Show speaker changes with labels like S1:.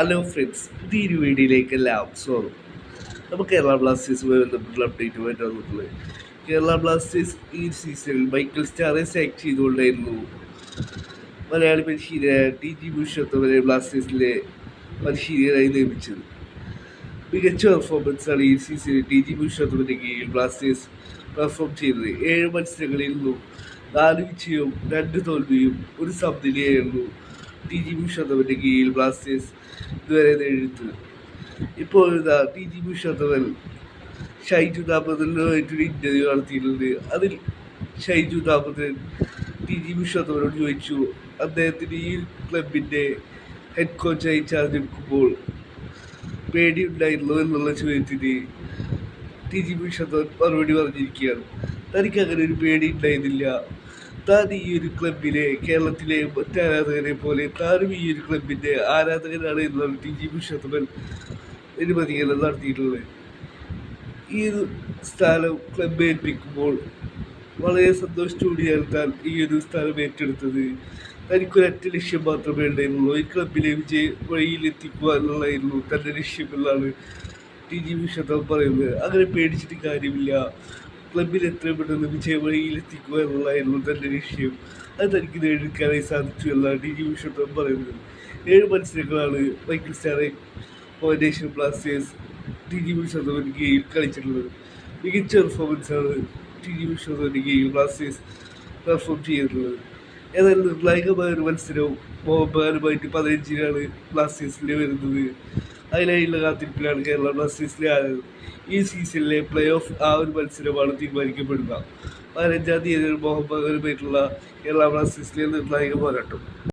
S1: Hello friends, പുതിയൊരു വീഡിയോയിലേക്ക് എല്ലാം സ്വാഗതം. നമുക്ക് കേരള ബ്ലാസ്റ്റേഴ്സുമായി ബന്ധപ്പെട്ടുള്ള അപ്ഡേറ്റുമായിട്ട് വന്നിട്ടുള്ളത്. കേരള ബ്ലാസ്റ്റേഴ്സ് ഈ സീസണിൽ മൈക്കിൾ സ്റ്റാറെ സെലക്ട് ചെയ്തുകൊണ്ടായിരുന്നു മലയാളി പരിശീലകനായ TG പുരുഷോത്തമനെ ബ്ലാസ്റ്റേഴ്സിലെ പരിശീലകനായി നിയമിച്ചത്. മികച്ച പെർഫോമൻസാണ് ഈ സീസണിൽ TG പുരുഷോത്തമന്റെ കീഴിൽ ബ്ലാസ്റ്റേഴ്സ് പെർഫോം ചെയ്തത്. 7 മത്സരങ്ങളിൽ നിന്നും 4 വിജയവും 2 തോൽവിയും 1 സമനിലയായിരുന്നു TG പുരുഷോത്തമന്റെ കീഴിൽ ബ്ലാസ്റ്റേഴ്സ് ഇതുവരെ നേടിയെടുത്തത്. ഇപ്പോൾ TG പുരുഷോത്തമൻ ഷൈജു ദാമോദരനുമായിട്ടൊരു ഇന്റർവ്യൂ നടത്തിയിട്ടുണ്ട്. അതിൽ ഷൈജു ദാമോദരൻ TG പുരുഷോത്തമനോട് ചോദിച്ചു, അദ്ദേഹത്തിന് ഈ ക്ലബിന്റെ ഹെഡ് കോച്ചായി ചാർജ് എടുക്കുമ്പോൾ പേടിയുണ്ടായിരുന്നു എന്നുള്ള ചോദ്യത്തിന് TG പുരുഷോത്തമൻ മറുപടി പറഞ്ഞിരിക്കുകയാണ്. തനിക്ക് അങ്ങനെ ഒരു പേടി ഉണ്ടായിരുന്നില്ല. താൻ ഈ ഒരു ക്ലബിലെ കേരളത്തിലെ മറ്റാരാധകരെ പോലെ താനും ഈ ഒരു ക്ലബിന്റെ ആരാധകനാണ് എന്നാണ് TG പുരുഷോത്തമൻ ഒരു പ്രതികരണം നടത്തിയിട്ടുള്ളത്. ഈ ഒരു സ്ഥാനം ക്ലബ് ഏൽപ്പിക്കുമ്പോൾ വളരെ സന്തോഷത്തോടെയാണ് താൻ ഈ ഒരു സ്ഥാനം ഏറ്റെടുത്തത്. തനിക്കൊരൊറ്റ ലക്ഷ്യം മാത്രമേ ഉണ്ടായിരുന്നുള്ളൂ, ഈ ക്ലബിലെ വിജയ വഴിയിലെത്തിക്കുക എന്നുള്ളതായിരുന്നു തൻ്റെ ലക്ഷ്യം എന്നാണ് TG പുരുഷോത്തമൻ പറയുന്നത്. അങ്ങനെ പേടിച്ചിട്ട് കാര്യമില്ല, ക്ലബിൽ എത്രയും പെട്ടെന്ന് വിജയ വഴിയിലെത്തിക്കുക എന്നുള്ളതായിരുന്നു തൻ്റെ ലക്ഷ്യം. അത് തനിക്ക് നേടിയെടുക്കാനായി സാധിച്ചു എന്നാണ് TG പുരുഷോത്തമൻ പറയുന്നത്. 7 മത്സരങ്ങളാണ് Michael Stahre foundation Blasters TG പുരുഷോത്തമന്റെ കീഴിൽ കളിച്ചിട്ടുള്ളത്. മികച്ച പെർഫോമൻസാണ് TG പുരുഷോത്തമന്റെ കീഴിൽ ബ്ലാസ്റ്റേഴ്സ് പെർഫോം ചെയ്തിട്ടുള്ളത്. ഏതായാലും നിർണായകമായ ഒരു മത്സരവും മോഹൻബഗാനുമായിട്ട് 15-നാണ് ബ്ലാസ്റ്റേഴ്സിൽ വരുന്നത്. അതിനായുള്ള കാത്തിരിപ്പിലാണ് കേരള ബ്ലാസ്റ്റേഴ്സിലെ ആളുകൾ. ഈ സീസണിലെ പ്ലേ ഓഫ് ആ ഒരു മത്സരമാണ് തീരുമാനിക്കപ്പെടുക. 15-ാം തീയതി മോഹൻബഗാനുമായിട്ടുള്ള കേരള ബ്ലാസ്റ്റേഴ്സിലെ നിർണായക പോരാട്ടം.